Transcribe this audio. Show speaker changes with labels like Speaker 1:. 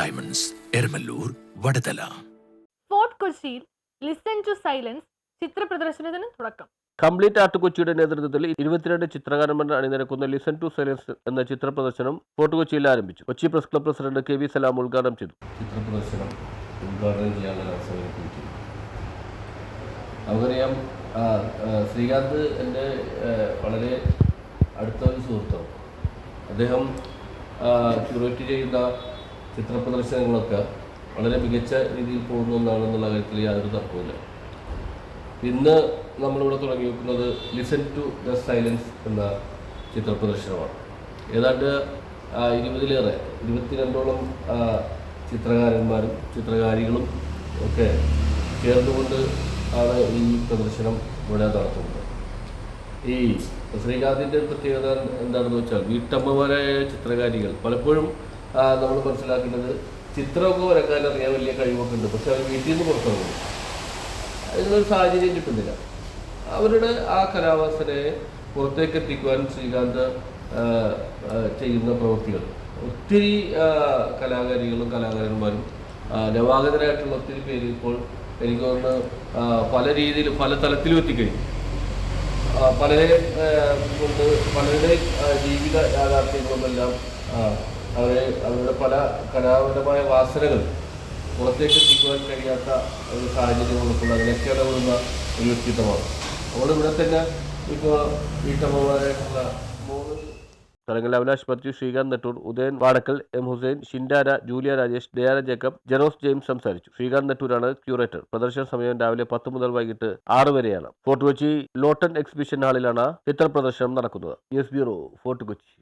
Speaker 1: Diamonds, Eramalloor, Vadathala.
Speaker 2: Fort കൊച്ചിയിൽ listen to silence ചിത്ര പ്രദർശനത്തിന് തുടക്കം.
Speaker 3: കംപ്ലീറ്റ് ആർട്ട് കൊച്ചിയുടെ നേതൃത്വത്തിൽ 22 ചിത്രകാരന്മാർ അണിനിരക്കുന്ന ലിസൺ ടു സൈലൻസ് എന്ന ചിത്ര പ്രദർശനം ഫോർട്ട് കൊച്ചിയിൽ ആരംഭിച്ചു. Kochi press club president K V Salam ഉദ്ഘാടനം ചെയ്തു.
Speaker 4: ചിത്ര പ്രദർശനം ഉദ്ഘാടനം ചെയ്യാനുള്ള അവസരം കിട്ടി. നമുക്കറിയാം, ശ്രീകാന്ത് എൻ്റെ വളരെ അടുത്ത ഒരു സുഹൃത്താണ്. അദ്ദേഹം ക്യൂറേറ്റ് ചെയ്യുന്ന ചിത്ര പ്രദർശനങ്ങളൊക്കെ വളരെ മികച്ച രീതിയിൽ പോകുന്ന ഒന്നാണെന്നുള്ള കാര്യത്തിൽ യാതൊരു തർക്കവുമില്ല. ഇന്ന് നമ്മളിവിടെ തുടങ്ങി വെക്കുന്നത് ലിസൺ ടു ദ സൈലൻസ് എന്ന ചിത്ര പ്രദർശനമാണ്. ഏതാണ്ട് 22ഓളം ചിത്രകാരന്മാരും ചിത്രകാരികളും ഒക്കെ ചേർന്നുകൊണ്ട് ആണ് ഈ പ്രദർശനം ഇവിടെ നടത്തുന്നത്. ഈ ശ്രീകാന്തിൻ്റെ പ്രത്യേകത എന്താണെന്ന് വെച്ചാൽ, വീട്ടമ്മമാരായ ചിത്രകാരികൾ പലപ്പോഴും നമ്മൾ മനസ്സിലാക്കുന്നത് ചിത്രമൊക്കെ വരക്കാൻ അറിയാൻ വലിയ കഴിവൊക്കെ ഉണ്ട്, പക്ഷെ അവർ വീട്ടിൽ നിന്ന് പുറത്തിറങ്ങുന്നു, അതിനൊരു സാഹചര്യം കിട്ടുന്നില്ല. അവരുടെ ആ കലാവാസനയെ പുറത്തേക്ക് എത്തിക്കുവാൻ ശ്രീകാന്ത് ചെയ്യുന്ന പ്രവൃത്തികൾ ഒത്തിരി കലാകാരികളും കലാകാരന്മാരും നവാഗതരായിട്ടുള്ള ഒത്തിരി പേര് ഇപ്പോൾ എനിക്ക് തോന്നുന്നു പല രീതിയിലും പല തലത്തിലും എത്തിക്കഴിഞ്ഞു. പലരെ കൊണ്ട് പലരുടെ ജീവിത യാഥാർത്ഥ്യങ്ങളുമെല്ലാം അവരുടെ പല കലാപരമായ വാസനകൾ പുറത്തേക്ക് എത്തിക്കുവാൻ കഴിയാത്ത ഒരു സാഹചര്യങ്ങളുള്ള അതിനൊക്കെ ഇടപെടുന്ന ഒരു വ്യക്തിത്വമാണ്. നമ്മളിവിടെ തന്നെ ഇപ്പോൾ വീട്ടമ്മമാരായിട്ടുള്ള
Speaker 3: സ്ഥലങ്ങളിൽ Avinash Pathyu, Sreekanth Nettoor, Udayan Vadakkal, M Hussain, Shindara, Julia Rajesh, Diana Jacob, Janos James സംസാരിച്ചു. ശ്രീകാന്ത് നെട്ടൂരാണ് ക്യൂറേറ്റർ. പ്രദർശന സമയം രാവിലെ 10 മുതൽ വൈകിട്ട് 6 വരെയാണ്. ഫോർട്ട് കൊച്ചി ലോട്ടൺ എക്സിബിഷൻ ഹാളിലാണ് ചിത്ര പ്രദർശനം നടക്കുന്നത്. News bureau, Fort Kochi.